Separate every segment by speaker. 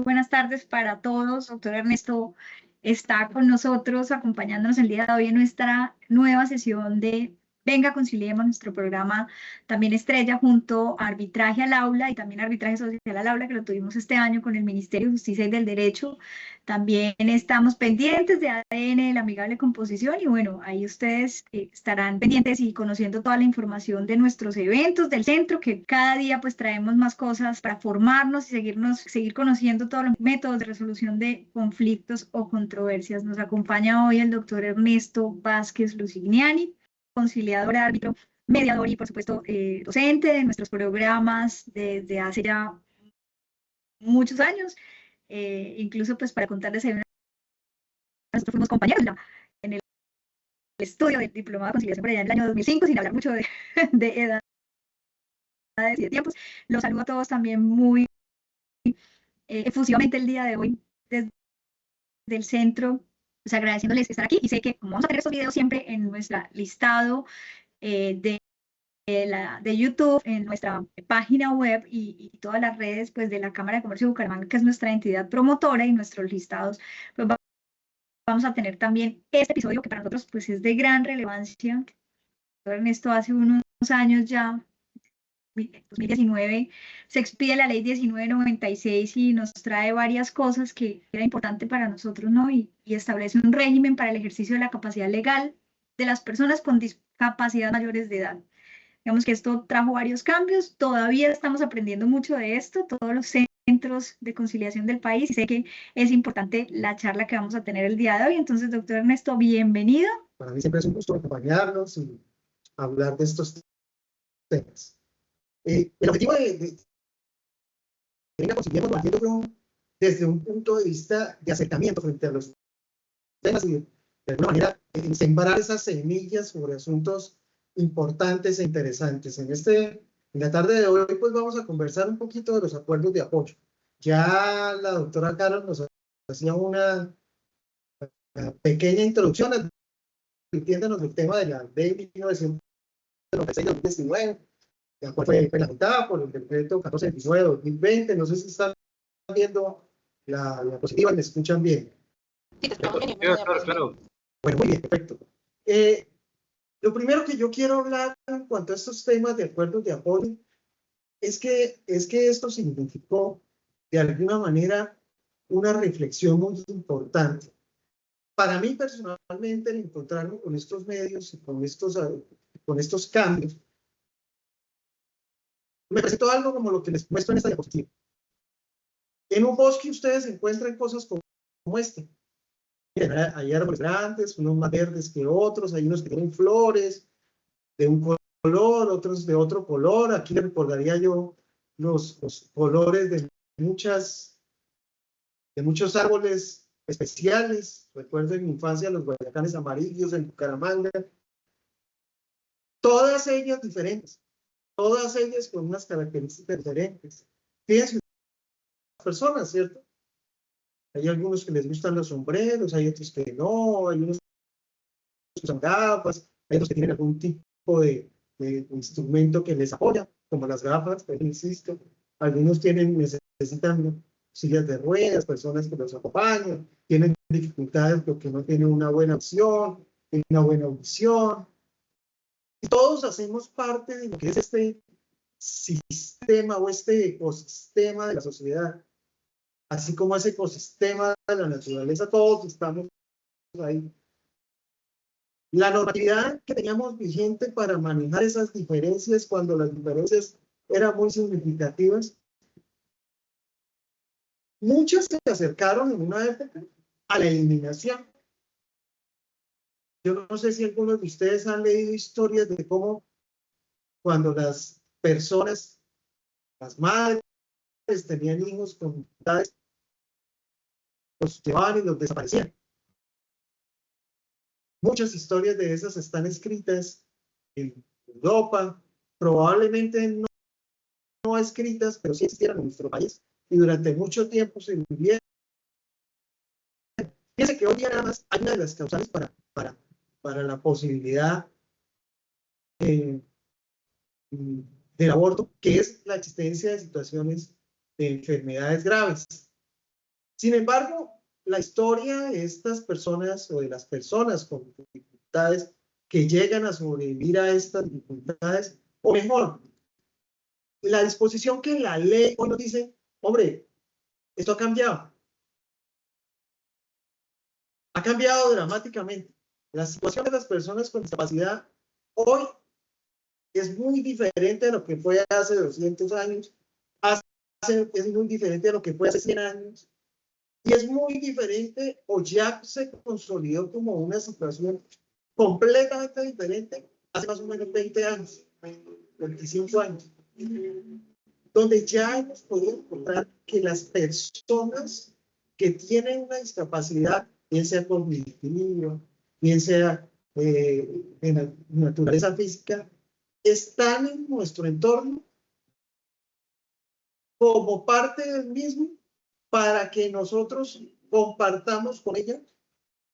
Speaker 1: buenas tardes para todos. Doctor Ernesto está con nosotros acompañándonos el día de hoy en nuestra nueva sesión de Venga, Conciliemos, nuestro programa también estrella junto a Arbitraje al Aula y también Arbitraje Social al Aula, que lo tuvimos este año con el Ministerio de Justicia y del Derecho. También estamos pendientes de ADN, de la amigable composición, y bueno, ahí ustedes estarán pendientes y conociendo toda la información de nuestros eventos del centro, que cada día pues traemos más cosas para formarnos y seguir conociendo todos los métodos de resolución de conflictos o controversias. Nos acompaña hoy el doctor Ernesto Vázquez Lucignani, conciliador, árbitro, mediador y por supuesto docente de nuestros programas desde hace ya muchos años. Incluso pues para contarles, nosotros fuimos compañeros en el estudio del diplomado de conciliación por allá en el año 2005, sin hablar mucho de edades y de tiempos. Los saludo a todos también muy efusivamente el día de hoy desde el centro, pues agradeciéndoles estar aquí, y sé que como vamos a tener estos videos siempre en nuestro listado de YouTube, en nuestra página web y todas las redes pues de la Cámara de Comercio de Bucaramanga, que es nuestra entidad promotora, y nuestros listados, pues vamos a tener también este episodio que para nosotros pues es de gran relevancia. Ernesto, hace unos años ya, 2019, se expide la ley 1996 y nos trae varias cosas que era importante para nosotros, ¿no? Y establece un régimen para el ejercicio de la capacidad legal de las personas con discapacidad mayores de edad. Digamos que esto trajo varios cambios, todavía estamos aprendiendo mucho de esto, todos los centros de conciliación del país, y sé que es importante la charla que vamos a tener el día de hoy. Entonces, doctor Ernesto, bienvenido.
Speaker 2: Para mí siempre es un gusto acompañarnos y hablar de estos temas. El objetivo de Venga, Conciliemos partiendo desde un punto de vista de acercamiento frente a los temas y de alguna manera sembrar esas semillas sobre asuntos importantes e interesantes. En la tarde de hoy pues vamos a conversar un poquito de los acuerdos de apoyo. Ya la doctora Carol nos hacía una pequeña introducción, advirtiéndonos del tema de la ley 1996-2019, la cual fue reglamentada por el decreto 1429-2020. No sé si están viendo la diapositiva, ¿me escuchan bien?
Speaker 3: Sí, claro.
Speaker 2: Bueno, muy bien, perfecto. Lo primero que yo quiero hablar en cuanto a estos temas de acuerdos de apoyo es que esto significó de alguna manera una reflexión muy importante. Para mí personalmente, el encontrarme con estos medios y con estos cambios, me presentó algo como lo que les muestro en esta diapositiva. En un bosque ustedes encuentran cosas como este. Miren, hay árboles grandes, unos más verdes que otros, hay unos que tienen flores de un color, otros de otro color. Aquí le recordaría yo los colores de muchos árboles especiales. Recuerdo en mi infancia los guayacanes amarillos en Bucaramanga. Todas ellas diferentes, todas ellas con unas características diferentes. Fíjense las personas, ¿cierto? Hay algunos que les gustan los sombreros, hay otros que no, hay unos que usan gafas, hay otros que tienen algún tipo de instrumento que les apoya, como las gafas, pero insisto, algunos necesitan sillas de ruedas, personas que los acompañan, tienen dificultades porque no tienen una buena opción, una buena audición. Y todos hacemos parte de lo que es este sistema o este ecosistema de la sociedad. Así como ese ecosistema de la naturaleza, todos estamos ahí. La normatividad que teníamos vigente para manejar esas diferencias, cuando las diferencias eran muy significativas, muchas se acercaron en una época a la eliminación. Yo no sé si algunos de ustedes han leído historias de cómo cuando las personas, las madres, tenían hijos con dificultades, los llevaban y los desaparecían. Muchas historias de esas están escritas en Europa, probablemente no escritas, pero sí existieron en nuestro país y durante mucho tiempo se vivieron. Fíjense que hoy día nada más hay una de las causales para la posibilidad del aborto, que es la existencia de situaciones de enfermedades graves. Sin embargo, la historia de estas personas o de las personas con dificultades que llegan a sobrevivir a estas dificultades, o mejor, la disposición que la ley hoy nos dice, hombre, esto ha cambiado dramáticamente. La situación de las personas con discapacidad hoy es muy diferente de lo que fue hace 200 años, es muy diferente de lo que fue hace 100 años, y es muy diferente o ya se consolidó como una situación completamente diferente hace más o menos 20 años, 25 años, donde ya hemos podido encontrar que las personas que tienen una discapacidad, bien sea cognitiva, bien sea en naturaleza física, están en nuestro entorno como parte del mismo para que nosotros compartamos con ella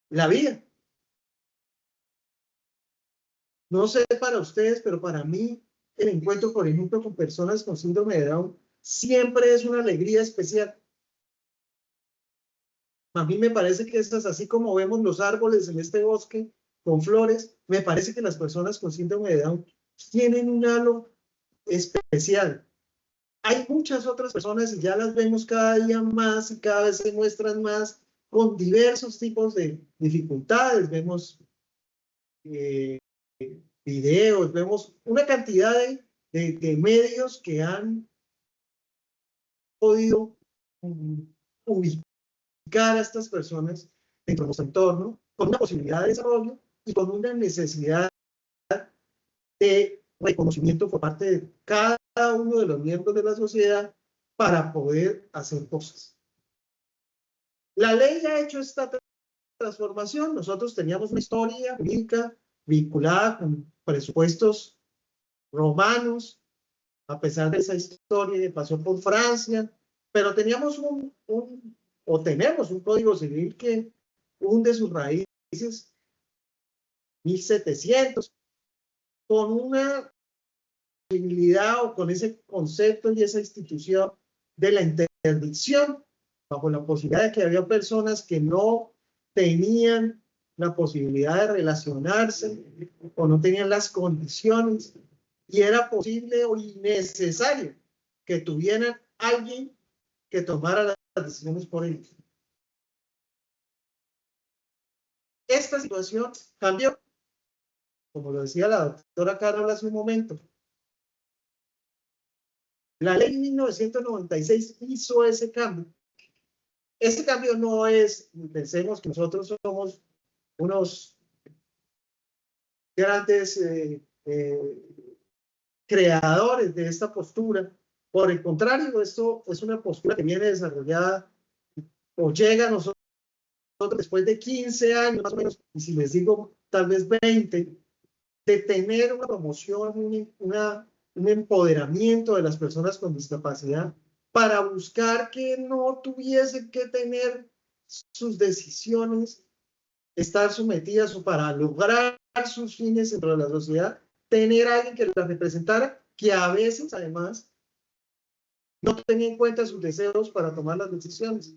Speaker 2: la vida. No sé para ustedes, pero para mí el encuentro, por ejemplo, con personas con síndrome de Down siempre es una alegría especial. A mí me parece que estas, así como vemos los árboles en este bosque con flores, me parece que las personas con síndrome de Down tienen un halo especial. Hay muchas otras personas y ya las vemos cada día más y cada vez se muestran más con diversos tipos de dificultades. Vemos videos, vemos una cantidad de medios que han podido ubicar a estas personas dentro de nuestro entorno con una posibilidad de desarrollo y con una necesidad de reconocimiento por parte de cada uno de los miembros de la sociedad para poder hacer cosas. La ley ha hecho esta transformación. Nosotros teníamos una historia jurídica vinculada con presupuestos romanos, a pesar de esa historia que pasó por Francia, pero teníamos tenemos un código civil que hunde sus raíces 1700, con una posibilidad o con ese concepto y esa institución de la interdicción, bajo la posibilidad de que había personas que no tenían la posibilidad de relacionarse o no tenían las condiciones y era posible o innecesario que tuvieran alguien que tomara las decisiones por ellos. Esta situación cambió, como lo decía la doctora Carol hace un momento. La ley de 1996 hizo ese cambio. Ese cambio no es, pensemos que nosotros somos unos grandes creadores de esta postura. Por el contrario, esto es una postura que viene desarrollada o llega a nosotros después de 15 años más o menos, y si les digo tal vez 20, de tener una promoción, un empoderamiento de las personas con discapacidad para buscar que no tuviesen que tener sus decisiones, estar sometidas o para lograr sus fines dentro de la sociedad, tener a alguien que las representara, que a veces además no tenía en cuenta sus deseos para tomar las decisiones.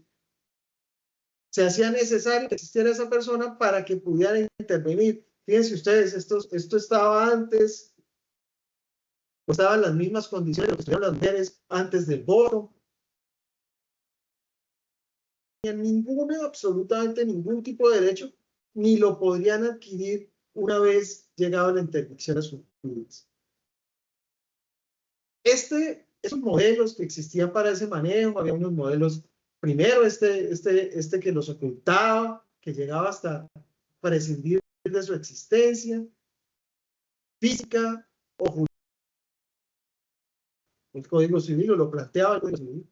Speaker 2: Se hacía necesario que existiera esa persona para que pudiera intervenir. Fíjense ustedes, esto estaba antes, estaban las mismas condiciones de lo que estuvieron las mujeres antes del voto. No tenían absolutamente ningún tipo de derecho, ni lo podrían adquirir una vez llegaba la interdicción a sus vidas. Esos modelos que existían para ese manejo, había unos modelos, primero este que los ocultaba, que llegaba hasta prescindir de su existencia física o jurídica. El Código Civil lo planteaba el Código Civil.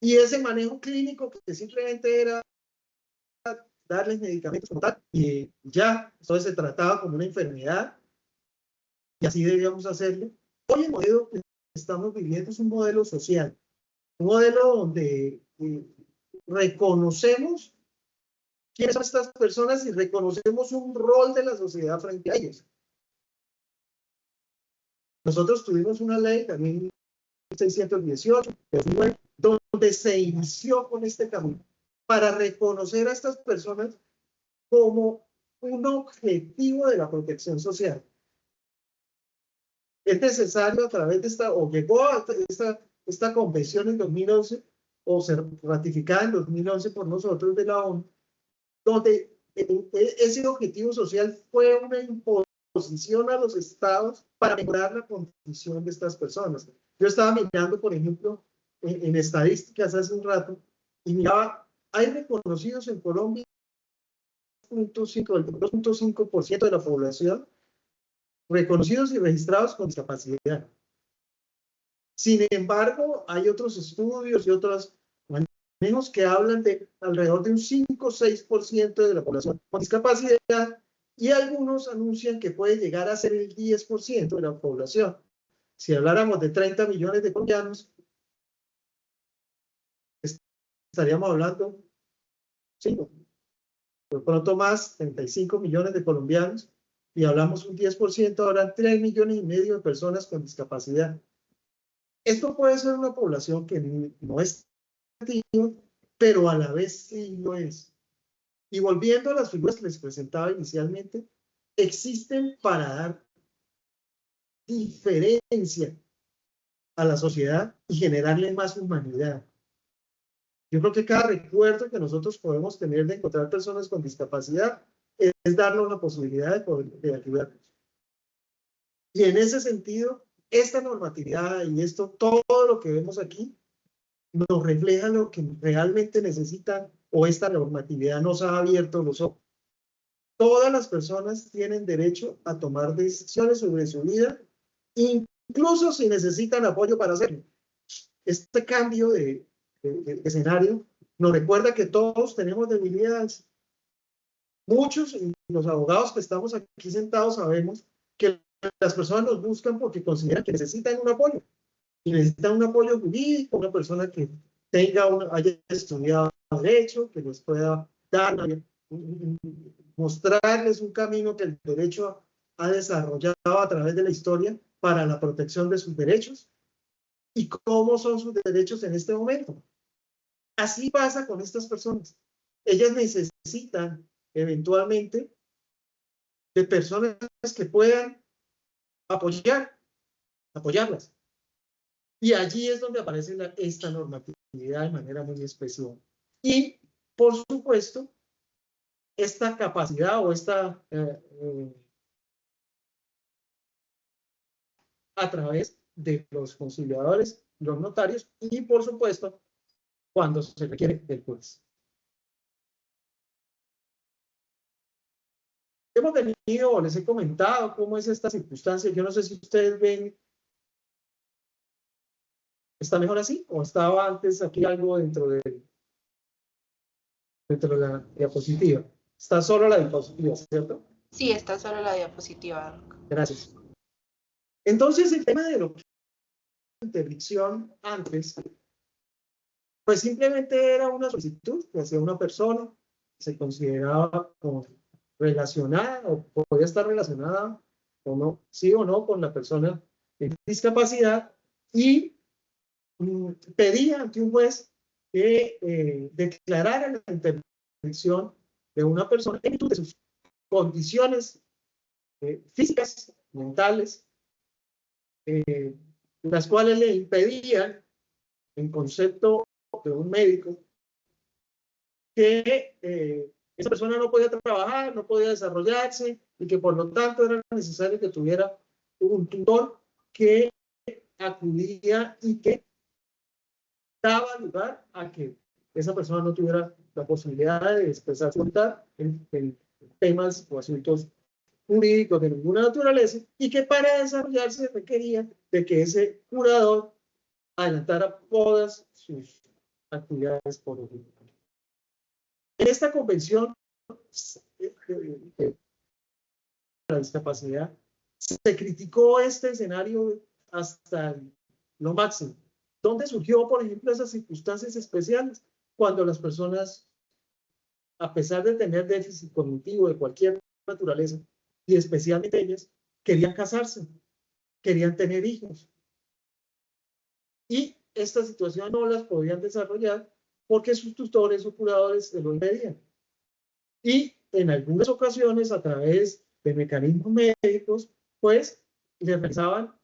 Speaker 2: Y ese manejo clínico que simplemente era darles medicamentos como tal, y ya, entonces se trataba como una enfermedad, y así debíamos hacerlo. Hoy el modelo que estamos viviendo es un modelo social, un modelo donde reconocemos quiénes son estas personas y reconocemos un rol de la sociedad frente a ellos. Nosotros tuvimos una ley también 1618, 2009, donde se inició con este camino para reconocer a estas personas como un objetivo de la protección social. Es necesario a través de esta, o llegó a esta convención en 2011, o se ratificada en 2011 por nosotros de la ONU, donde ese objetivo social fue una imposición a los estados para mejorar la condición de estas personas. Yo estaba mirando, por ejemplo, en estadísticas hace un rato, y miraba, hay reconocidos en Colombia el 2.5% de la población reconocidos y registrados con discapacidad. Sin embargo, hay otros estudios y otros manejos que hablan de alrededor de un 5 o 6% de la población con discapacidad, y algunos anuncian que puede llegar a ser el 10% de la población. Si habláramos de 30 millones de colombianos, estaríamos hablando, sí, por pronto más, 35 millones de colombianos, y hablamos un 10%, habrán 3,5 millones de personas con discapacidad. Esto puede ser una población que no es activa, pero a la vez sí lo es. Y volviendo a las figuras que les presentaba inicialmente, existen para dar diferencia a la sociedad y generarle más humanidad. Yo creo que cada recuerdo que nosotros podemos tener de encontrar personas con discapacidad es darnos la posibilidad de ayudarlos. Y en ese sentido, esta normatividad y esto, todo lo que vemos aquí, nos refleja lo que realmente necesitan, o esta normatividad nos ha abierto los ojos. Todas las personas tienen derecho a tomar decisiones sobre su vida, incluso si necesitan apoyo para hacerlo. Este cambio de escenario nos recuerda que todos tenemos debilidades. Muchos, y los abogados que estamos aquí sentados, sabemos que las personas nos buscan porque consideran que necesitan un apoyo. Y necesitan un apoyo jurídico, una persona que haya estudiado derecho, que les pueda dar, mostrarles un camino que el derecho ha desarrollado a través de la historia para la protección de sus derechos y cómo son sus derechos en este momento. Así pasa con estas personas. Ellas necesitan eventualmente de personas que puedan apoyarlas. Y allí es donde aparece esta normatividad de manera muy especial. Y, por supuesto, esta capacidad o esta a través de los conciliadores, los notarios y, por supuesto, cuando se requiere del juez. Hemos tenido, o les he comentado cómo es esta circunstancia. Yo no sé si ustedes ven. ¿Está mejor así? ¿O estaba antes aquí algo dentro de la diapositiva? Está solo la diapositiva, ¿cierto?
Speaker 3: Sí, está solo la diapositiva.
Speaker 2: Gracias. Entonces, el tema de lo que interdicción antes, pues simplemente era una solicitud que hacía una persona, se consideraba como relacionada o podía estar relacionada o no, sí o no, con la persona de discapacidad, y pedía ante un juez que declarara la interdicción de una persona en virtud de sus condiciones físicas, mentales, las cuales le impedían, en concepto de un médico, que esa persona no podía trabajar, no podía desarrollarse, y que por lo tanto era necesario que tuviera un tutor que acudía y que daba lugar a que esa persona no tuviera la posibilidad de expresar su voluntad en temas o asuntos jurídicos de ninguna naturaleza, y que para desarrollarse requería de que ese curador adelantara todas sus actividades por ejemplo. En esta convención de la discapacidad se criticó este escenario hasta lo máximo. ¿Dónde surgió, por ejemplo, esas circunstancias especiales? Cuando las personas, a pesar de tener déficit cognitivo de cualquier naturaleza, y especialmente ellas, querían casarse, querían tener hijos. y esta situación no las podían desarrollar porque sus tutores o curadores se lo impedían. Y en algunas ocasiones, a través de mecanismos médicos, pues les realizaban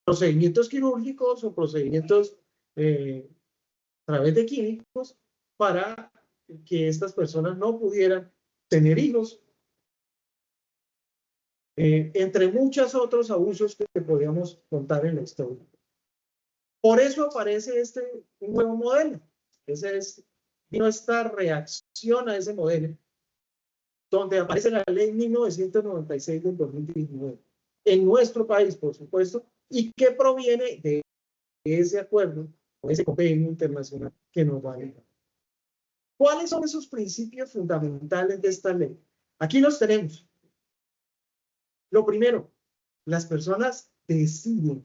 Speaker 2: procedimientos quirúrgicos o procedimientos a través de químicos para que estas personas no pudieran tener hijos, entre muchos otros abusos que podríamos contar en la historia. Por eso aparece este nuevo modelo. Vino esta reacción a ese modelo, donde aparece la ley 1996 del 2019, en nuestro país, por supuesto, y que proviene de ese acuerdo, o ese convenio internacional que nos va a llegar. ¿Cuáles son esos principios fundamentales de esta ley? Aquí los tenemos. Lo primero, las personas deciden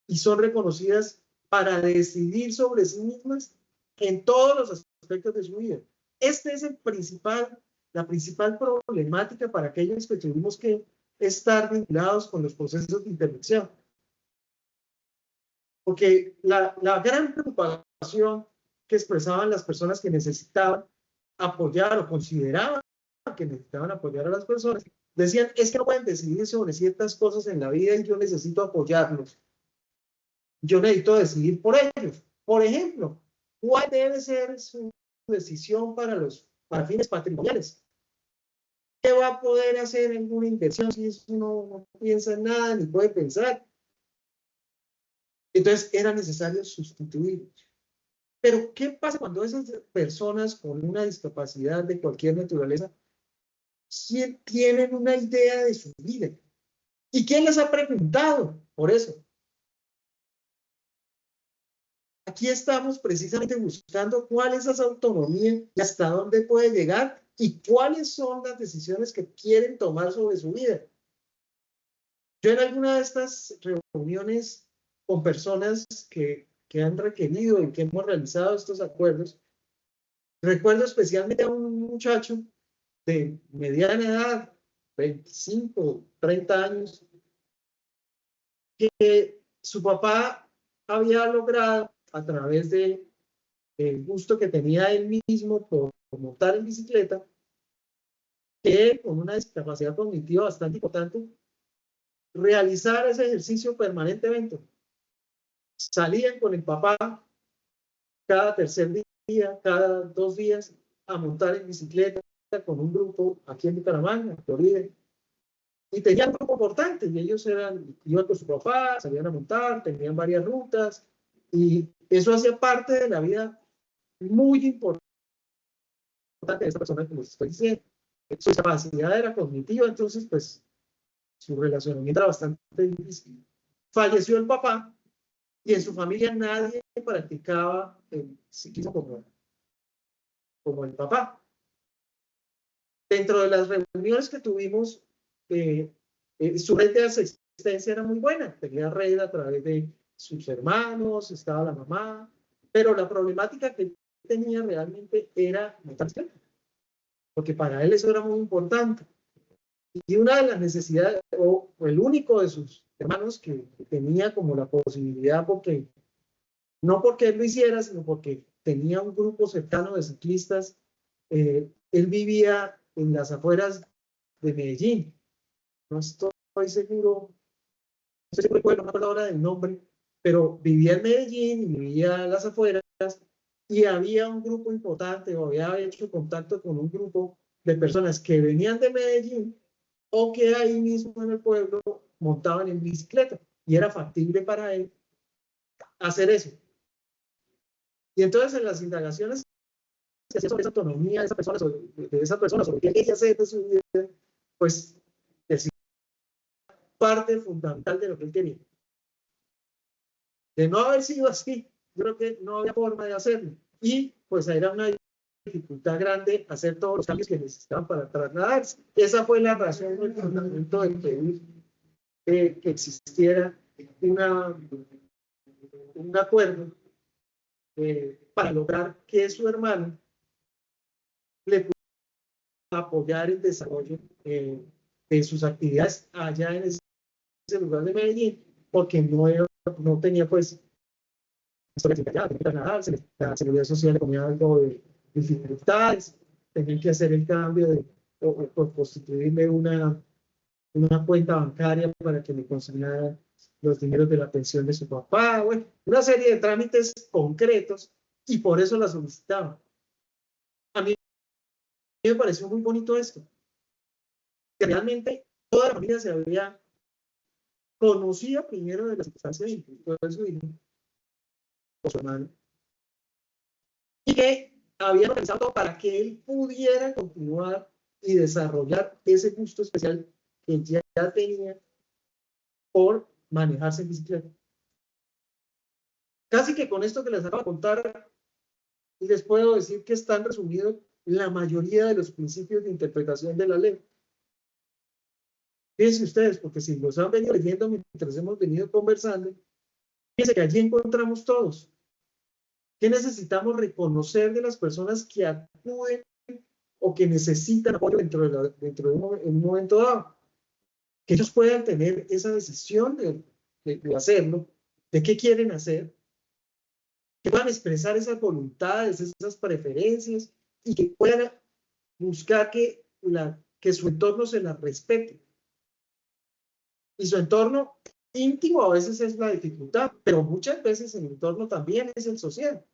Speaker 2: y son reconocidas para decidir sobre sí mismas en todos los aspectos de su vida. Este es la principal problemática para aquellos que tuvimos que estar vinculados con los procesos de intervención. Porque la gran preocupación que expresaban las personas que necesitaban apoyar o consideraban que necesitaban apoyar a las personas, decían, es que no pueden decidir sobre ciertas cosas en la vida y yo necesito apoyarlos. Yo necesito decidir por ellos. Por ejemplo, ¿cuál debe ser su decisión para fines patrimoniales? ¿Qué va a poder hacer en una inversión si eso no piensa en nada ni puede pensar? Entonces era necesario sustituirlos. Pero ¿qué pasa cuando esas personas con una discapacidad de cualquier naturaleza tienen una idea de su vida? ¿Y quién les ha preguntado por eso? Aquí estamos precisamente buscando cuál es esa autonomía y hasta dónde puede llegar y cuáles son las decisiones que quieren tomar sobre su vida. Yo en alguna de estas reuniones con personas que han requerido y que hemos realizado estos acuerdos, recuerdo especialmente a un muchacho de mediana edad, 25, 30 años, que su papá había logrado a través del gusto que tenía él mismo por montar en bicicleta, que él, con una discapacidad cognitiva bastante importante, realizar ese ejercicio permanentemente. Salían con el papá cada tercer día, cada 2 días, a montar en bicicleta con un grupo aquí en Bucaramanga, en Florida. Y tenían un grupo importante, y ellos iban con su papá, salían a montar, tenían varias rutas, y eso hacía parte de la vida muy importante de esta persona que les estoy diciendo. Su capacidad era cognitiva, entonces, pues, su relacionamiento era bastante difícil. Falleció el papá, y en su familia nadie practicaba el ciclismo como el papá. Dentro de las reuniones que tuvimos, su red de asistencia era muy buena. Tenía red a través de sus hermanos, estaba la mamá, pero la problemática que tenía realmente era montar bicicleta, porque para él eso era muy importante. Y una de las necesidades, o el único de sus hermanos que tenía como la posibilidad, no porque él lo hiciera, sino porque tenía un grupo cercano de ciclistas, él vivía en las afueras de Medellín. No estoy seguro, no me acuerdo ahora del nombre, pero vivía en Medellín y vivía en las afueras, y había un grupo importante, o había hecho contacto con un grupo de personas que venían de Medellín o que ahí mismo en el pueblo montaban en bicicleta, y era factible para él hacer eso. Y entonces en las indagaciones que hacía sobre esa autonomía de esa persona, sobre qué ella hace de su vida, pues es parte fundamental de lo que él quería. De no haber sido así, yo creo que no había forma de hacerlo. Y pues era una dificultad grande hacer todos los cambios que necesitaban para trasladarse. Esa fue la razón del fundamento de pedir que existiera un acuerdo para lograr que su hermano le pudiera apoyar el desarrollo de sus actividades allá en ese ese lugar de Medellín, porque no tenía pues la seguridad social le ponía algo de dificultades, tenían que hacer el cambio o constituirle una cuenta bancaria para que le consignaran los dineros de la pensión de su papá, bueno, una serie de trámites concretos, y por eso la solicitaban. A mí me pareció muy bonito esto, que realmente toda la familia se había conocía primero de la circunstancia y todo eso por su hermano, y que habían organizado todo para que él pudiera continuar y desarrollar ese gusto especial que ya tenía por manejarse en bicicleta. Casi que con esto que les acabo de contar, les puedo decir que están resumidos la mayoría de los principios de interpretación de la ley. Fíjense ustedes, porque si los han venido leyendo mientras hemos venido conversando, fíjense que allí encontramos todos. ¿Qué necesitamos reconocer de las personas que acuden o que necesitan apoyo dentro de un momento dado? Que ellos puedan tener esa decisión de hacerlo, de qué quieren hacer, que puedan expresar esas voluntades, esas preferencias, y que puedan buscar que su entorno se las respete. Y su entorno íntimo a veces es la dificultad, pero muchas veces el entorno también es el social.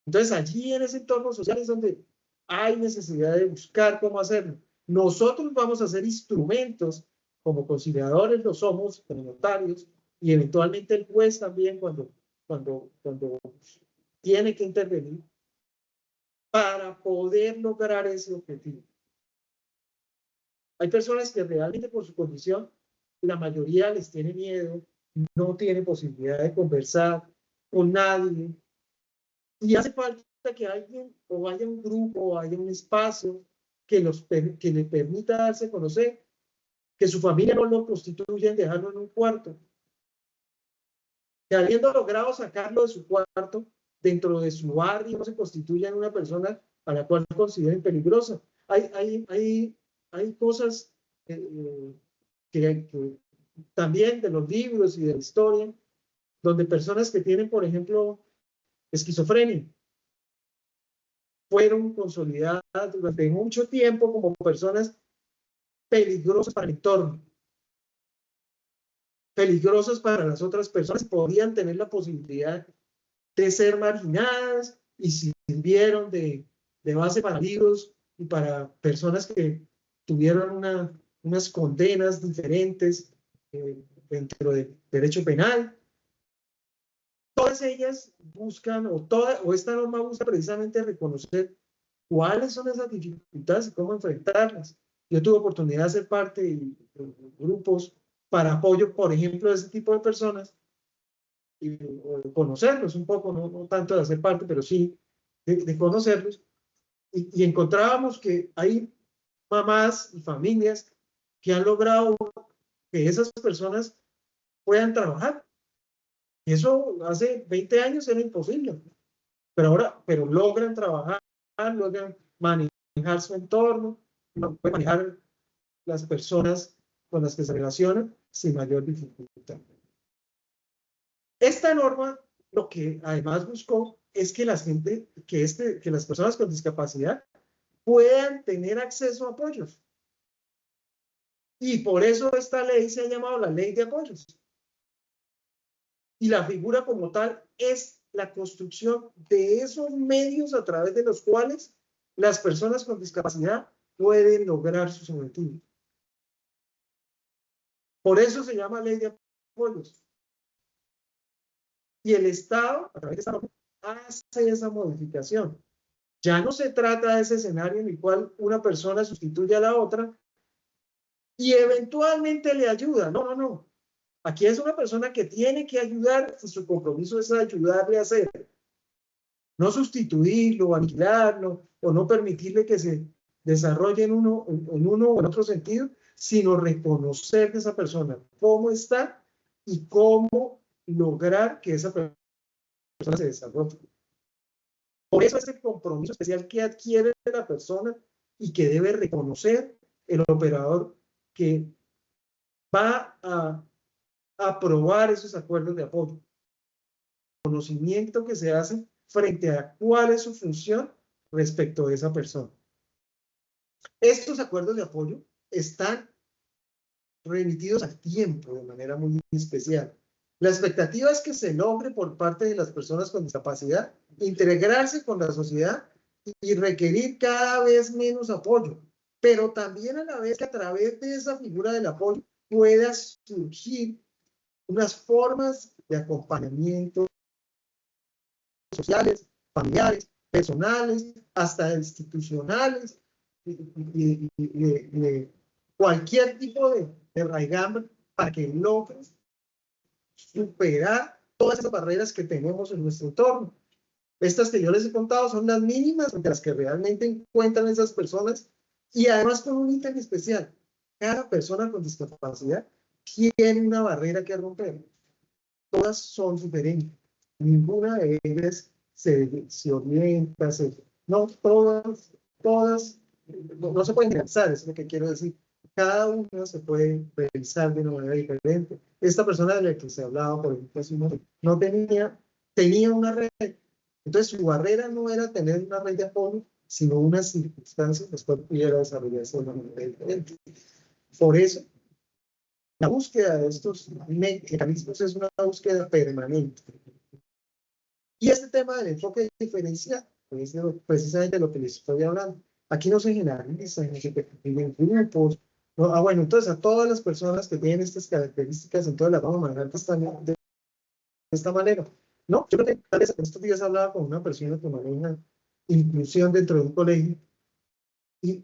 Speaker 2: Entonces allí en ese entorno social es donde hay necesidad de buscar cómo hacerlo. Nosotros vamos a ser instrumentos, como conciliadores lo somos, como notarios, y eventualmente el juez también cuando tiene que intervenir para poder lograr ese objetivo. Hay personas que realmente por su condición, la mayoría les tiene miedo, no tiene posibilidad de conversar con nadie, y hace falta que alguien, o haya un grupo, o haya un espacio que le permita darse a conocer, que su familia no lo constituya en dejarlo en un cuarto, que habiendo logrado sacarlo de su cuarto, dentro de su barrio, no se constituya en una persona a la cual consideren peligrosa. Hay cosas que también de los libros y de la historia, donde personas que tienen, por ejemplo, esquizofrenia, fueron consolidadas durante mucho tiempo como personas peligrosas para el entorno, peligrosas para las otras personas, podían tener la posibilidad de ser marginadas y sirvieron de base para libros y para personas que tuvieron unas condenas diferentes dentro del derecho penal. Todas ellas buscan, o esta norma busca precisamente reconocer cuáles son esas dificultades y cómo enfrentarlas. Yo tuve oportunidad de ser parte de grupos para apoyo, por ejemplo, de ese tipo de personas, y conocerlos un poco, no tanto de hacer parte, pero sí de conocerlos, y encontrábamos que hay mamás y familias que han logrado que esas personas puedan trabajar. Y eso hace 20 años era imposible, pero logran trabajar, logran manejar su entorno, pueden manejar las personas con las que se relacionan sin mayor dificultad. Esta norma lo que además buscó es que que las personas con discapacidad puedan tener acceso a apoyos. Y por eso esta ley se ha llamado la Ley de Apoyos. Y la figura como tal es la construcción de esos medios a través de los cuales las personas con discapacidad pueden lograr sus objetivos. Por eso se llama Ley de Apoyos. Y el Estado, a través de esta norma, hace esa modificación. Ya no se trata de ese escenario en el cual una persona sustituye a la otra y eventualmente le ayuda. No, no, no. Aquí es una persona que tiene que ayudar, y su compromiso es ayudarle a hacer. No sustituirlo, aniquilarlo, o no permitirle que se desarrolle en uno o en otro sentido, sino reconocer de esa persona cómo está y cómo lograr que esa persona se desarrolle. Por eso es el compromiso especial que adquiere la persona y que debe reconocer el operador que va a aprobar esos acuerdos de apoyo. Conocimiento que se hace frente a cuál es su función respecto de esa persona. Estos acuerdos de apoyo están remitidos a tiempo de manera muy especial. La expectativa es que se logre por parte de las personas con discapacidad integrarse con la sociedad y requerir cada vez menos apoyo, pero también a la vez que a través de esa figura del apoyo pueda surgir unas formas de acompañamiento sociales, familiares, personales, hasta institucionales, de cualquier tipo de raigambre para que logres superar todas esas barreras que tenemos en nuestro entorno. Estas que yo les he contado son las mínimas de las que realmente encuentran esas personas y además con un ítem especial. Cada persona con discapacidad tiene una barrera que romper. Todas son diferentes. Ninguna de ellas se orienta, no, todas no se pueden generalizar, es lo que quiero decir. Cada una se puede realizar de una manera diferente. Esta persona de la que se hablaba, por ejemplo, no tenía una red. Entonces su barrera no era tener una red de apoyo, sino unas circunstancias las cuales pudiera desarrollarse de una manera diferente. Por eso, la búsqueda de estos mecanismos es una búsqueda permanente. Y este tema del enfoque diferencial es precisamente lo que les estoy hablando. Aquí no se generaliza, no se definen grupos. No, bueno, entonces a todas las personas que tienen estas características, entonces las vamos a manejar de esta manera. No, yo creo que tal vez estos días hablaba con una persona que maneja inclusión dentro de un colegio y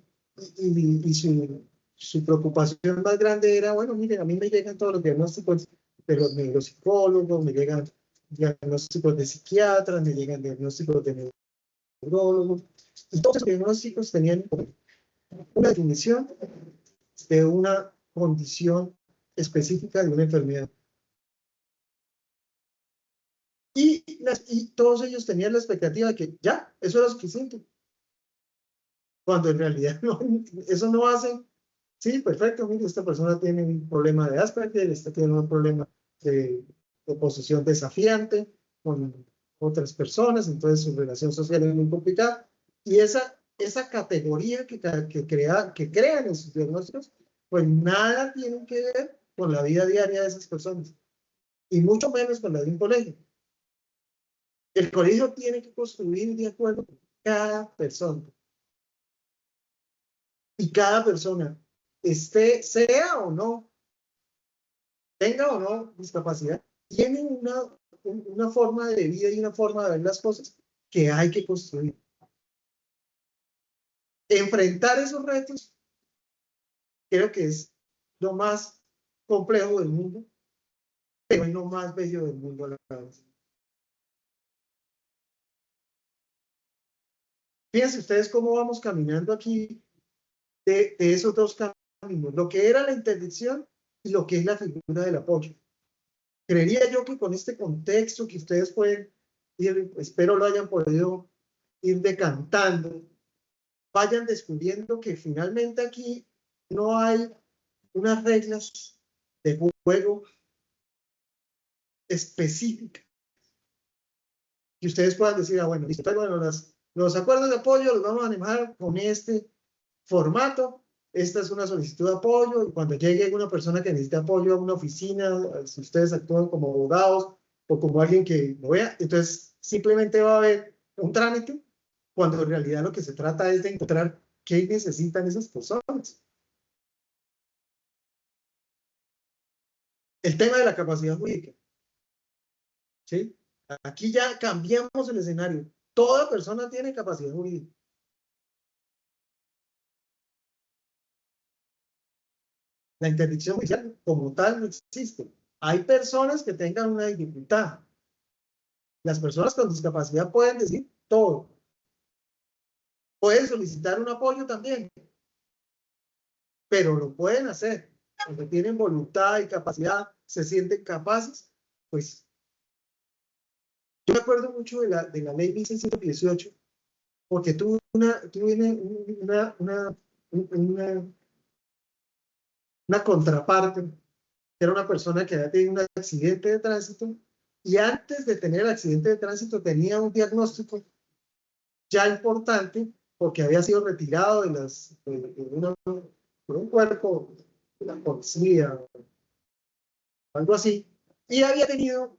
Speaker 2: su preocupación más grande era, bueno, miren, a mí me llegan todos los diagnósticos de los neuropsicólogos, me llegan diagnósticos de psiquiatras, me llegan diagnósticos de neurólogos, y todos esos diagnósticos tenían una definición de una condición específica de una enfermedad. Y todos ellos tenían la expectativa de que ya, eso era suficiente. Cuando en realidad no, eso no hace. Sí, perfecto, mire, esta persona tiene un problema de Asperger, esta tiene un problema de oposición desafiante con otras personas, entonces su relación social es muy complicada. Y esa categoría que crean en sus diagnósticos, pues nada tiene que ver con la vida diaria de esas personas, y mucho menos con la de un colegio. El colegio tiene que construir de acuerdo con cada persona. Y cada persona, sea o no, tenga o no discapacidad, tiene una forma de vida y una forma de ver las cosas que hay que construir. Enfrentar esos retos creo que es lo más complejo del mundo, pero es lo más bello del mundo a la vez. Fíjense ustedes cómo vamos caminando aquí de esos dos caminos, lo que era la interdicción y lo que es la figura del apoyo. Creería yo que con este contexto que ustedes pueden ir, espero lo hayan podido ir decantando, vayan descubriendo que finalmente aquí no hay unas reglas de juego específicas. Y ustedes puedan decir, ah, bueno, listo, bueno, los acuerdos de apoyo los vamos a manejar con este formato. Esta es una solicitud de apoyo, y cuando llegue una persona que necesite apoyo a una oficina, si ustedes actúan como abogados o como alguien que lo vea, entonces simplemente va a haber un trámite, cuando en realidad lo que se trata es de encontrar qué necesitan esas personas. El tema de la capacidad jurídica. ¿Sí? Aquí ya cambiamos el escenario. Toda persona tiene capacidad jurídica. La interdicción judicial como tal no existe. Hay personas que tengan una dificultad. Las personas con discapacidad pueden decir todo. Pueden solicitar un apoyo también, pero lo pueden hacer. Cuando tienen voluntad y capacidad, se sienten capaces, pues. Yo me acuerdo mucho de la ley 1618, porque tuve una contraparte que era una persona que había tenido un accidente de tránsito y antes de tener el accidente de tránsito tenía un diagnóstico ya importante porque había sido retirado por un cuerpo de la policía o algo así, y había tenido,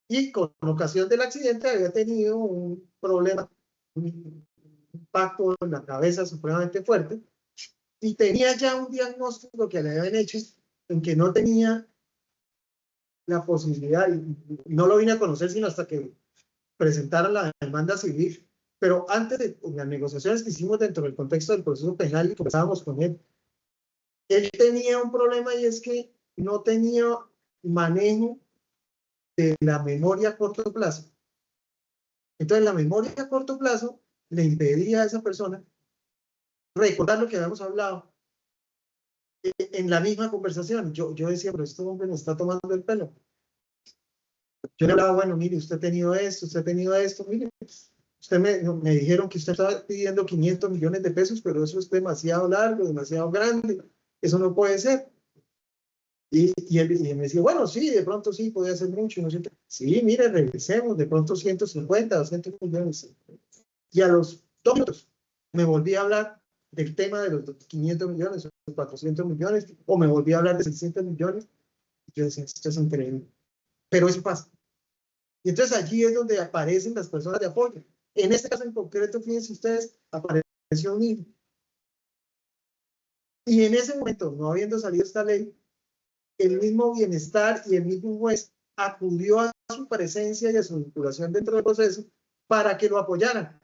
Speaker 2: y con ocasión del accidente había tenido un problema, un impacto en la cabeza supremamente fuerte, y tenía ya un diagnóstico que le habían hecho en que no tenía la posibilidad, y no lo vine a conocer sino hasta que presentaron la demanda civil, pero antes de las negociaciones que hicimos dentro del contexto del proceso penal y conversábamos con él tenía un problema y es que no tenía manejo de la memoria a corto plazo. Entonces la memoria a corto plazo le impedía a esa persona recordar lo que habíamos hablado en la misma conversación. Yo decía, pero este hombre me está tomando el pelo. Yo le hablaba, bueno, mire, usted ha tenido esto, mire, usted me dijeron que usted estaba pidiendo 500 millones de pesos, pero eso es demasiado largo, demasiado grande, eso no puede ser. Y él me decía, bueno, sí, de pronto sí, podía ser mucho, no sé qué. Sí, mire, regresemos, de pronto 150, 200 millones. Y a los 2 minutos me volví a hablar del tema de los 500 millones, o 400 millones, o me volví a hablar de 600 millones. Yo decía, esto es increíble. Pero eso pasa. Y entonces allí es donde aparecen las personas de apoyo. En este caso en concreto, fíjense ustedes, apareció un niño. Y en ese momento, no habiendo salido esta ley, el mismo bienestar y el mismo juez acudió a su presencia y a su vinculación dentro del proceso para que lo apoyaran.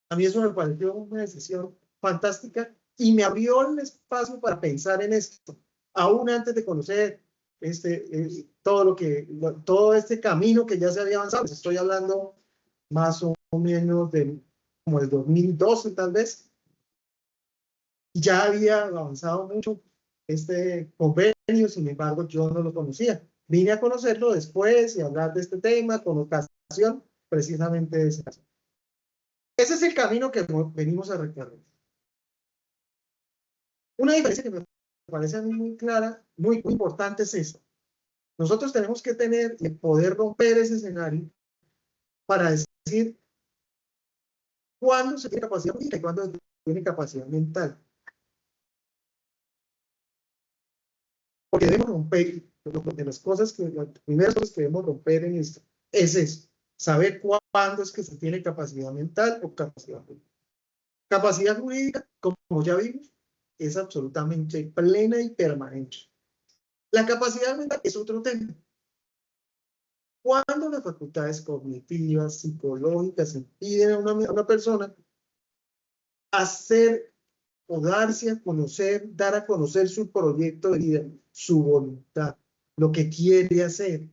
Speaker 2: A mí eso me pareció una decisión fantástica y me abrió el espacio para pensar en esto, aún antes de conocer todo este camino que ya se había avanzado. Estoy hablando más o menos como el 2012 tal vez. Ya había avanzado mucho este convenio, sin embargo yo no lo conocía. Vine a conocerlo después y hablar de este tema con ocasión precisamente de ese caso. Ese es el camino que venimos a recorrer. Una diferencia que me parece a mí muy clara, muy importante es esta. Nosotros tenemos que tener y poder romper ese escenario para decir cuándo se tiene capacidad física y cuándo se tiene capacidad mental. Porque debemos romper, de las primeras cosas que debemos romper en esto, es eso, saber cuándo es que se tiene capacidad mental o capacidad jurídica. Capacidad jurídica, como ya vimos, es absolutamente plena y permanente. La capacidad mental es otro tema. Cuando las facultades cognitivas, psicológicas, impiden a una persona hacer o darse a conocer, dar a conocer su proyecto de vida, su voluntad, lo que quiere hacer.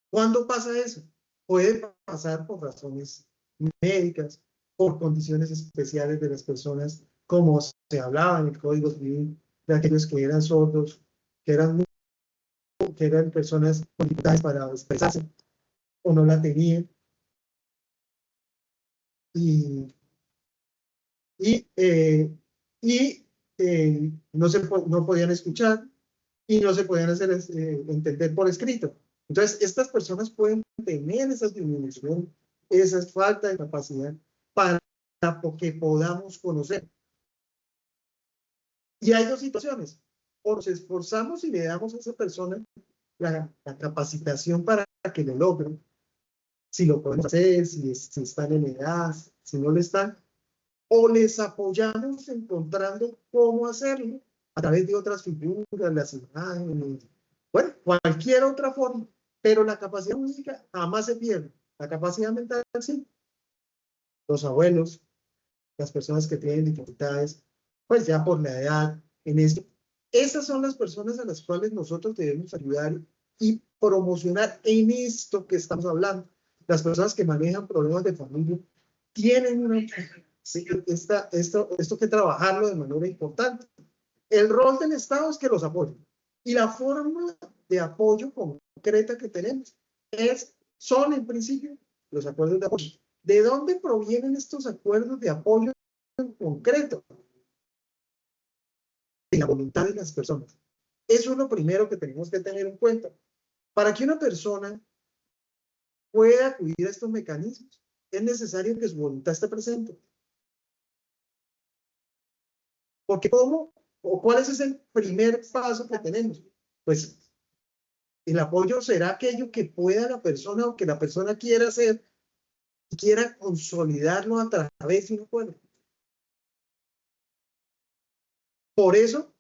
Speaker 2: ¿Cuándo pasa eso? Puede pasar por razones médicas, por condiciones especiales de las personas, como se hablaba en el Código Civil, de aquellos que eran sordos, que eran personas con dificultades para expresarse o no la tenían. No podían escuchar y no se podían hacer entender por escrito. Entonces, estas personas pueden tener esa disminución, esa falta de capacidad para que podamos conocer. Y hay dos situaciones. O nos esforzamos y le damos a esa persona la capacitación para que lo logren. Si lo podemos hacer, si están en edad, si no lo están. O les apoyamos encontrando cómo hacerlo a través de otras figuras, las imágenes, bueno, cualquier otra forma, pero la capacidad física jamás se pierde, la capacidad mental sí. Los abuelos, las personas que tienen dificultades, pues ya por la edad, en esto, esas son las personas a las cuales nosotros debemos ayudar y promocionar en esto que estamos hablando. Las personas que manejan problemas de familia tienen una... Sí, esto que trabajarlo de manera importante. El rol del Estado es que los apoye. Y la forma de apoyo concreta que tenemos son en principio los acuerdos de apoyo. ¿De dónde provienen estos acuerdos de apoyo en concreto? de la voluntad de las personas. Eso es lo primero que tenemos que tener en cuenta. Para que una persona pueda acudir a estos mecanismos, es necesario que su voluntad esté presente. Porque ¿cómo o cuál es ese primer paso que tenemos? Pues el apoyo será aquello que pueda la persona o que la persona quiera hacer y quiera consolidarlo a través de un acuerdo. Por eso,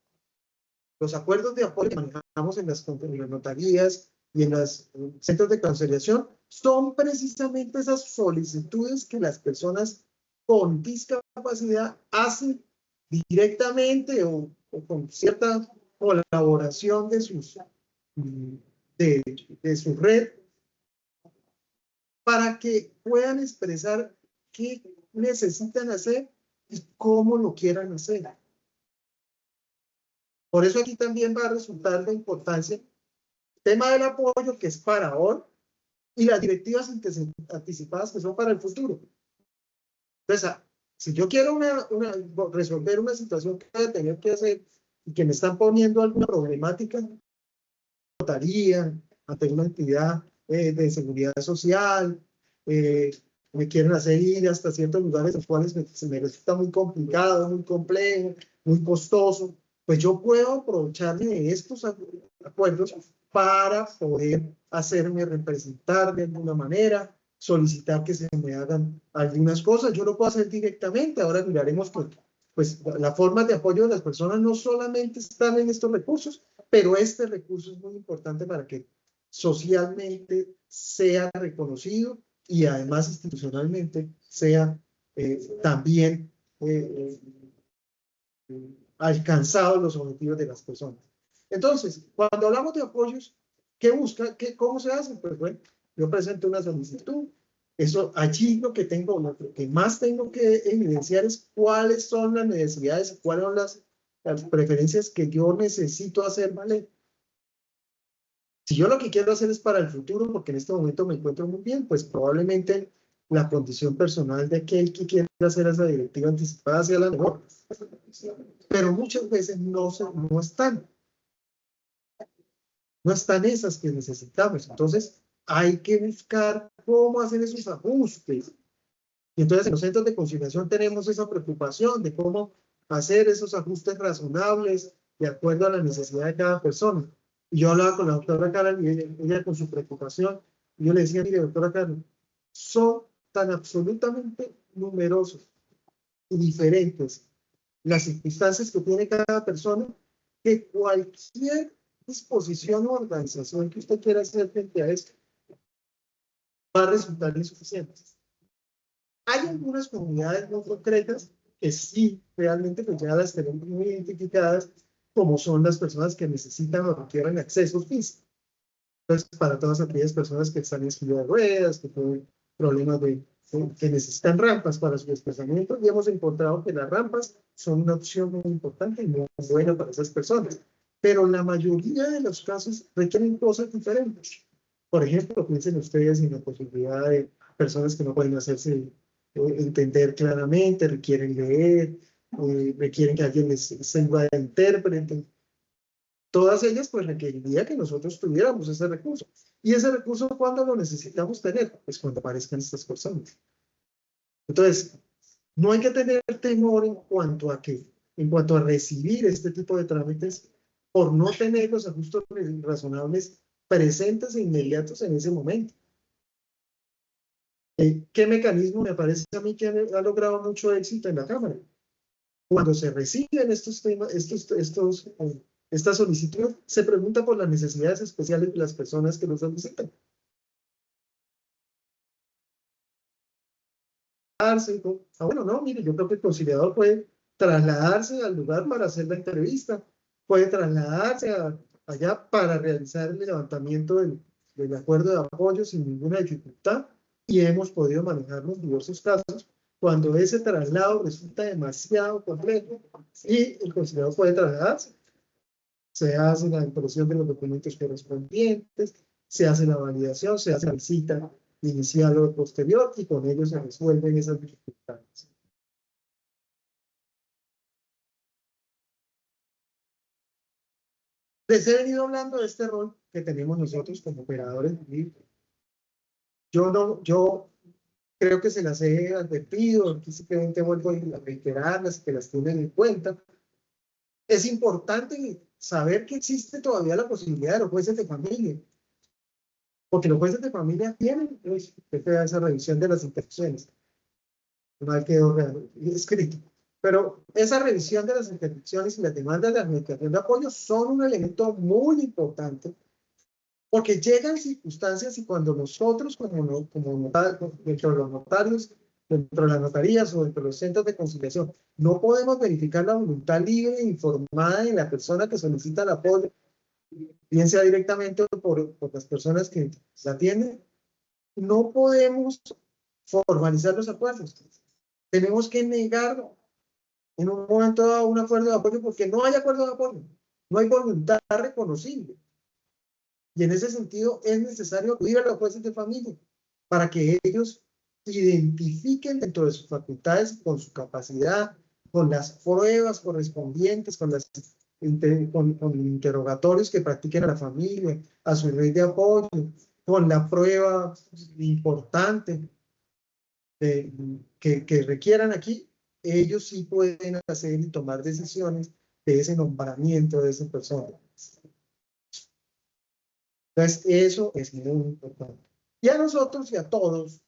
Speaker 2: los acuerdos de apoyo que manejamos en las notarías y en los centros de conciliación son precisamente esas solicitudes que las personas con discapacidad hacen directamente o con cierta colaboración de su red para que puedan expresar qué necesitan hacer y cómo lo quieran hacer. Por eso aquí también va a resultar de importancia el tema del apoyo, que es para ahora, y las directivas anticipadas, que son para el futuro. Entonces, si yo quiero resolver una situación que voy a tener que hacer y que me están poniendo alguna problemática, notaría, ante una entidad de seguridad social, me quieren hacer ir hasta ciertos lugares los cuales se me resulta muy complicado, muy complejo, muy costoso, pues yo puedo aprovecharme de estos acuerdos para poder hacerme representar de alguna manera, solicitar que se me hagan algunas cosas. Yo lo puedo hacer directamente. Ahora miraremos pues la forma de apoyo de las personas no solamente están en estos recursos, pero este recurso es muy importante para que socialmente sea reconocido y además institucionalmente sea también alcanzados los objetivos de las personas. Entonces, cuando hablamos de apoyos, ¿qué busca? ¿Cómo se hace? Pues bueno, yo presento una solicitud. Eso, allí lo que más tengo que evidenciar es cuáles son las necesidades, cuáles son las preferencias que yo necesito hacer valer. Si yo lo que quiero hacer es para el futuro, porque en este momento me encuentro muy bien, pues probablemente la condición personal de aquel que quiera hacer esa directiva anticipada sea la mejor. Pero muchas veces no están esas que necesitamos. Entonces, hay que buscar cómo hacer esos ajustes. Y entonces, en los centros de conciliación tenemos esa preocupación de cómo hacer esos ajustes razonables de acuerdo a la necesidad de cada persona. Y yo hablaba con la doctora Karen y ella con su preocupación. Y yo le decía, mire, doctora Karen, son tan absolutamente numerosos y diferentes las circunstancias que tiene cada persona, que cualquier disposición o organización que usted quiera hacer frente a esto va a resultar insuficiente. Hay algunas comunidades muy concretas que sí, realmente pues ya las tenemos muy identificadas, como son las personas que necesitan o requieren acceso físico. Entonces, para todas aquellas personas que están en silla de ruedas, que tienen problemas que necesitan rampas para su desplazamiento, y hemos encontrado que las rampas son una opción muy importante y muy buena para esas personas. Pero la mayoría de los casos requieren cosas diferentes. Por ejemplo, piensen ustedes en la posibilidad de personas que no pueden hacerse entender claramente, requieren leer, requieren que alguien les sirva de intérprete. Todas ellas pues requeriría que nosotros tuviéramos ese recurso. ¿Y ese recurso cuándo lo necesitamos tener? Pues cuando aparezcan estas personas. Entonces, no hay que tener temor en cuanto a recibir este tipo de trámites por no tener los ajustes razonables presentes e inmediatos en ese momento. ¿Qué mecanismo me parece a mí que ha logrado mucho éxito en la Cámara? Cuando se reciben estos temas, esta solicitud, se pregunta por las necesidades especiales de las personas que lo solicitan. Bueno, no, mire, yo creo que el conciliador puede trasladarse al lugar para hacer la entrevista, puede trasladarse allá para realizar el levantamiento del acuerdo de apoyo sin ninguna dificultad, y hemos podido manejar los diversos casos cuando ese traslado resulta demasiado complejo y el conciliador puede trasladarse. Se hace la impresión de los documentos correspondientes, se hace la validación, se hace la visita inicial o posterior y con ello se resuelven esas dificultades. Les he venido hablando de este rol que tenemos nosotros como operadores jurídicos. Yo creo que se las he advertido, aquí simplemente vuelvo a reiterarlas, que las tienen en cuenta. Es importante saber que existe todavía la posibilidad de los jueces de familia, porque los jueces de familia tienen pues, esa revisión de las interacciones. Mal quedó escrito. Pero esa revisión de las interdicciones y las demandas de administración de apoyo son un elemento muy importante porque llegan circunstancias y cuando nosotros, dentro de los notarios, dentro de las notarías o dentro de los centros de conciliación, no podemos verificar la voluntad libre e informada de la persona que solicita el apoyo, bien sea directamente por las personas que la atienden, no podemos formalizar los acuerdos. Tenemos que negar en un momento dado un acuerdo de apoyo porque no hay acuerdo de apoyo, no hay voluntad reconocible. Y en ese sentido es necesario acudir a los jueces de familia para que ellos identifiquen dentro de sus facultades, con su capacidad, con las pruebas correspondientes, con interrogatorios que practiquen a la familia, a su red de apoyo, con la prueba importante que requieran aquí, ellos sí pueden hacer y tomar decisiones de ese nombramiento de esa persona. Entonces, eso es muy importante. Y a nosotros y a todos,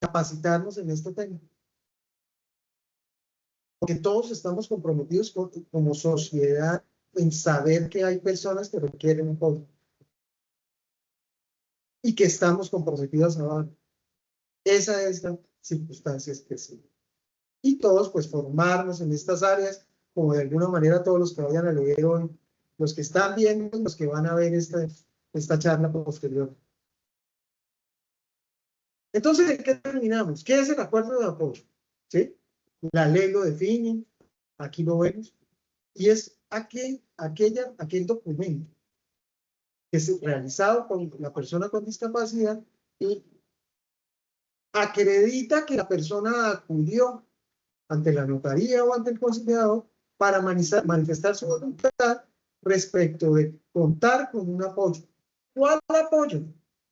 Speaker 2: capacitarnos en este tema. Porque todos estamos comprometidos como sociedad en saber que hay personas que requieren un apoyo. Y que estamos comprometidos a esa es la circunstancia especial. Y todos, pues, formarnos en estas áreas, como de alguna manera todos los que vayan a leer hoy, los que están viendo, los que van a ver esta charla posterior. Entonces, ¿en qué terminamos? ¿Qué es el acuerdo de apoyo? ¿Sí? La ley lo define, aquí lo vemos, y es aquel documento que es realizado por la persona con discapacidad y acredita que la persona acudió ante la notaría o ante el conciliador para manifestar su voluntad respecto de contar con un apoyo. ¿Cuál apoyo?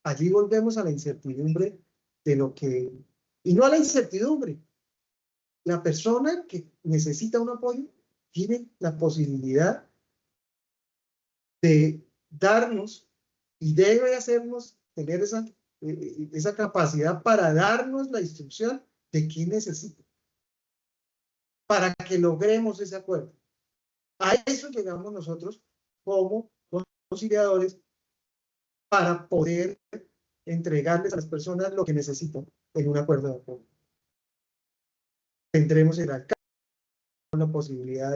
Speaker 2: Allí volvemos a la incertidumbre de lo que... Y no a la incertidumbre. La persona que necesita un apoyo tiene la posibilidad de darnos y debe hacernos tener esa capacidad para darnos la instrucción de qué necesita, para que logremos ese acuerdo. A eso llegamos nosotros como conciliadores para poder entregarles a las personas lo que necesitan en un acuerdo de apoyo. Tendremos el alcance, la posibilidad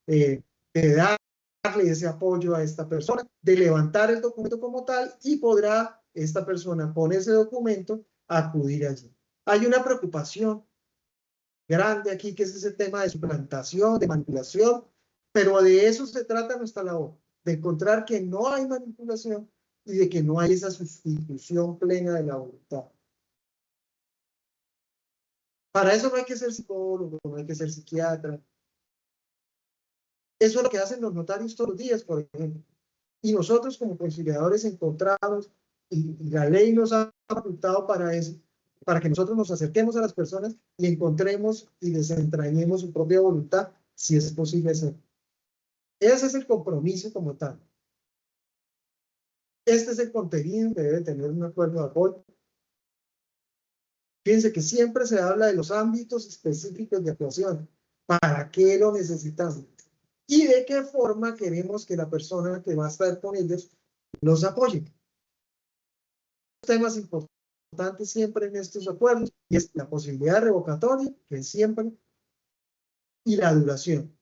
Speaker 2: de darle ese apoyo a esta persona, de levantar el documento como tal y podrá esta persona con ese documento acudir allí. Hay una preocupación grande aquí que es ese tema de suplantación, de manipulación, pero de eso se trata nuestra labor, de encontrar que no hay manipulación y de que no hay esa sustitución plena de la voluntad. Para eso no hay que ser psicólogo, no hay que ser psiquiatra. Eso es lo que hacen los notarios todos los días, por ejemplo. Y nosotros como conciliadores encontramos, y la ley nos ha facultado para eso, para que nosotros nos acerquemos a las personas y encontremos y desentrañemos su propia voluntad, si es posible hacerlo. Ese es el compromiso como tal. Este es el contenido que debe tener un acuerdo de apoyo. Fíjense que siempre se habla de los ámbitos específicos de actuación. ¿Para qué lo necesitamos? Y de qué forma queremos que la persona que va a estar con ellos los apoye. Temas importantes siempre en estos acuerdos y es la posibilidad revocatoria, que es siempre, y la duración.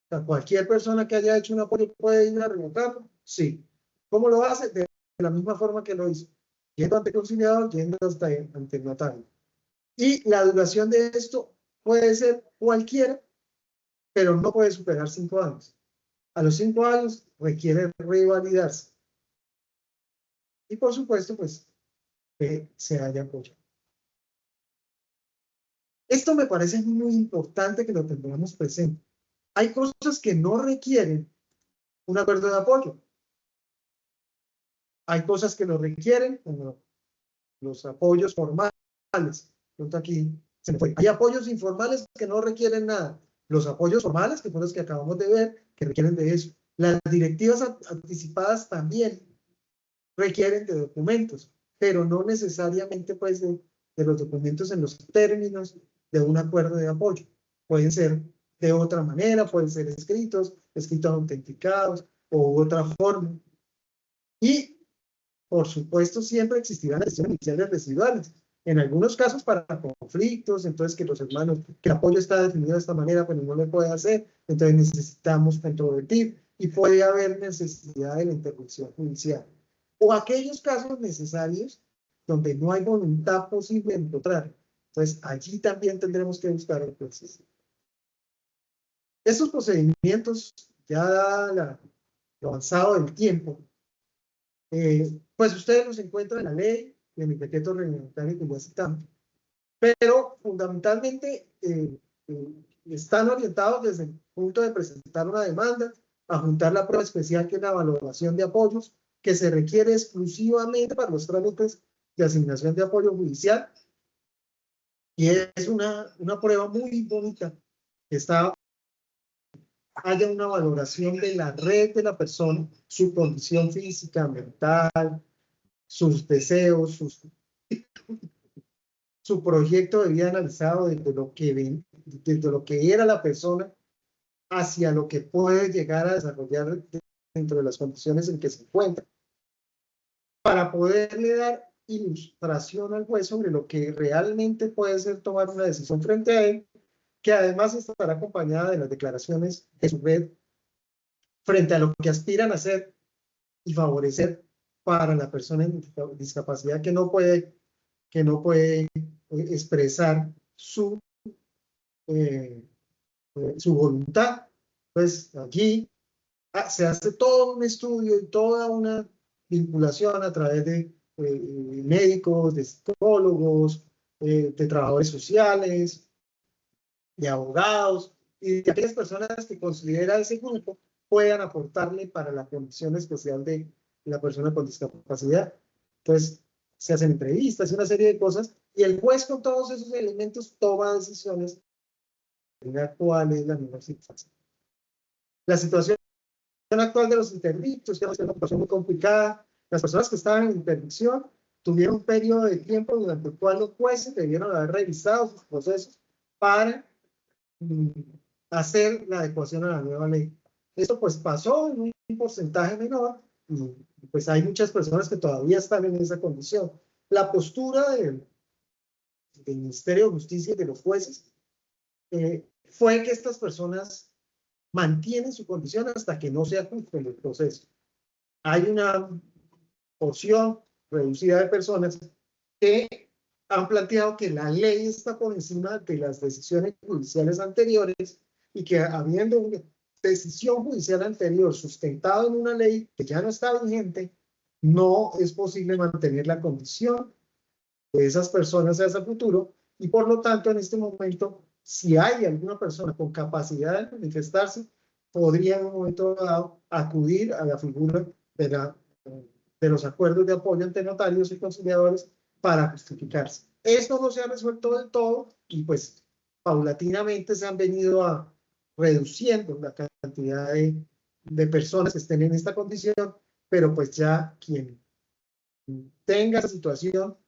Speaker 2: O sea, cualquier persona que haya hecho un apoyo puede ir a revocarlo, sí. ¿Cómo lo hace? De la misma forma que lo hizo, yendo ante el conciliador, yendo hasta ante el notario. Y la duración de esto puede ser cualquiera, pero no puede superar 5 años. A los 5 años requiere revalidarse. Y por supuesto, pues, que se haya apoyado. Esto me parece muy importante que lo tengamos presente. Hay cosas que no requieren un acuerdo de apoyo. Hay cosas que lo requieren, como los apoyos formales. Pronto aquí se me fue. Hay apoyos informales que no requieren nada. Los apoyos formales, que fueron los que acabamos de ver, que requieren de eso. Las directivas anticipadas también requieren de documentos, pero no necesariamente pues de los documentos en los términos de un acuerdo de apoyo. Pueden ser de otra manera, pueden ser escritos autenticados o otra forma. Y, por supuesto, siempre existirán decisiones judiciales residuales. En algunos casos para conflictos, entonces que los hermanos, que el apoyo está definido de esta manera, pero no lo puede hacer, entonces necesitamos controvertir y puede haber necesidad de la intervención judicial. O aquellos casos necesarios donde no hay voluntad posible de encontrar. Entonces, allí también tendremos que buscar el proceso. Estos procedimientos, ya dada lo avanzado del tiempo, pues ustedes los encuentran en la ley y en el decreto reglamentario que ya citamos, pero fundamentalmente están orientados desde el punto de presentar una demanda, a juntar la prueba especial que es la valoración de apoyos, que se requiere exclusivamente para los trámites de asignación de apoyo judicial, y es una prueba muy bonita, que haya una valoración de la red de la persona, su condición física, mental, sus deseos, su proyecto de vida analizado desde lo que era la persona hacia lo que puede llegar a desarrollar dentro de las condiciones en que se encuentra, para poderle dar ilustración al juez sobre lo que realmente puede ser tomar una decisión frente a él, que además estará acompañada de las declaraciones de su red frente a lo que aspiran a hacer y favorecer para la persona en discapacidad que no puede expresar su voluntad. Pues allí se hace todo un estudio y toda una vinculación a través de médicos, de psicólogos, de trabajadores sociales, de abogados y de aquellas personas que considera ese grupo puedan aportarle para la condición especial de la persona con discapacidad. Entonces, se hacen entrevistas y una serie de cosas, y el juez con todos esos elementos toma decisiones de cuál es la mejor situación. La situación actual de los interdictos, que es una situación muy complicada. Las personas que estaban en interdicción tuvieron un periodo de tiempo durante el cual los jueces debieron haber revisado sus procesos para hacer la adecuación a la nueva ley. Esto pues pasó en un porcentaje menor y pues hay muchas personas que todavía están en esa condición. La postura del Ministerio de Justicia y de los jueces fue que estas personas mantienen su condición hasta que no se ajusten el proceso. Hay una porción reducida de personas que han planteado que la ley está por encima de las decisiones judiciales anteriores y que habiendo una decisión judicial anterior sustentada en una ley que ya no está vigente, no es posible mantener la condición de esas personas hacia el futuro, y por lo tanto en este momento, si hay alguna persona con capacidad de manifestarse, podría en un momento dado acudir a la figura de los acuerdos de apoyo ante notarios y conciliadores para justificarse. Esto no se ha resuelto del todo y pues paulatinamente se han venido reduciendo la cantidad de personas que estén en esta condición, pero pues ya quien tenga esa situación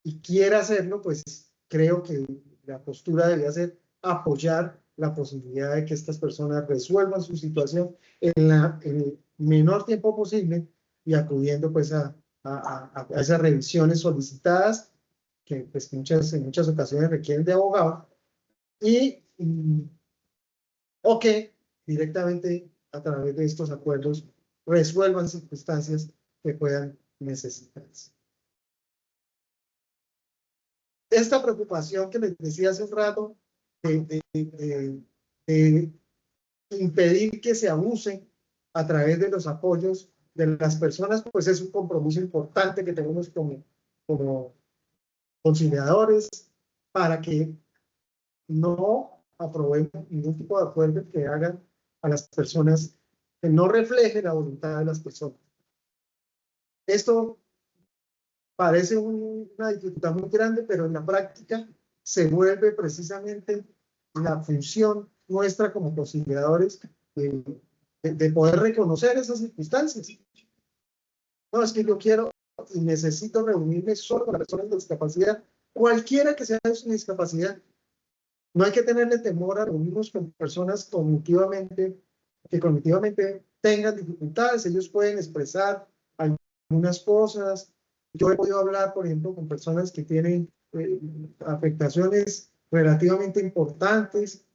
Speaker 2: y quiera hacerlo, pues creo que la postura debería ser apoyar la posibilidad de que estas personas resuelvan su situación en el menor tiempo posible y acudiendo pues a esas revisiones solicitadas que pues en muchas ocasiones requieren de abogado o que directamente a través de estos acuerdos resuelvan circunstancias que puedan necesitarse. Esta preocupación que les decía hace un rato de impedir que se abusen a través de los apoyos de las personas, pues es un compromiso importante que tenemos como conciliadores para que no aprobemos ningún tipo de acuerdo que haga a las personas que no refleje la voluntad de las personas. Esto parece una dificultad muy grande, pero en la práctica se vuelve precisamente la función nuestra como conciliadores de poder reconocer esas circunstancias. No, es que yo quiero y necesito reunirme solo con las personas de discapacidad, cualquiera que sea su discapacidad. No hay que tenerle temor a reunirnos con personas que cognitivamente tengan dificultades. Ellos pueden expresar algunas cosas. Yo he podido hablar, por ejemplo, con personas que tienen afectaciones relativamente importantes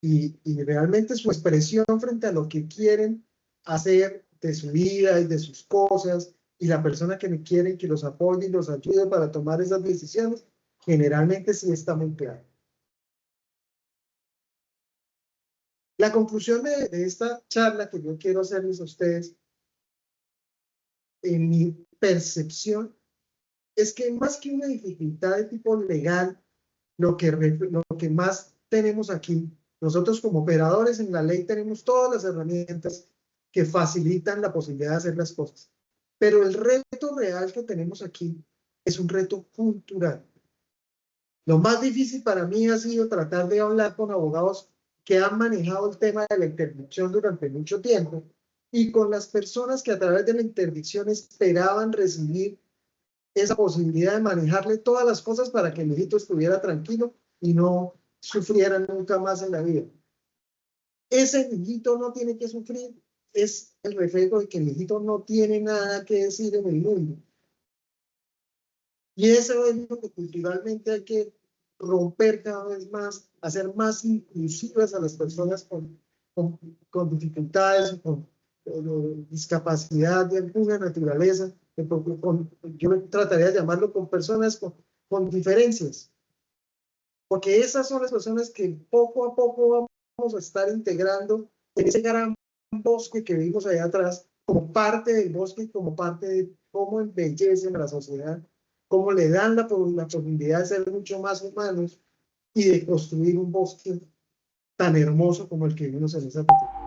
Speaker 2: y realmente su expresión frente a lo que quieren hacer de su vida y de sus cosas, y la persona que me quiere que los apoye y los ayude para tomar esas decisiones, generalmente sí está muy claro. La conclusión de esta charla que yo quiero hacerles a ustedes, en mi percepción, es que más que una dificultad de tipo legal, lo que más tenemos aquí, nosotros como operadores en la ley tenemos todas las herramientas que facilitan la posibilidad de hacer las cosas. Pero el reto real que tenemos aquí es un reto cultural. Lo más difícil para mí ha sido tratar de hablar con abogados que han manejado el tema de la interdicción durante mucho tiempo y con las personas que a través de la interdicción esperaban recibir esa posibilidad de manejarle todas las cosas para que el hijito estuviera tranquilo y no sufriera nunca más en la vida. Ese hijito no tiene que sufrir, es el reflejo de que el hijito no tiene nada que decir en el mundo. Y eso es lo que culturalmente hay que romper cada vez más, hacer más inclusivas a las personas con dificultades, con discapacidad de alguna naturaleza. Yo trataría de llamarlo con personas con diferencias. Porque esas son las personas que poco a poco vamos a estar integrando en ese gran bosque que vimos allá atrás, como parte del bosque, como parte de cómo embellecen a la sociedad, cómo le dan la posibilidad de ser mucho más humanos y de construir un bosque tan hermoso como el que vimos en esa película.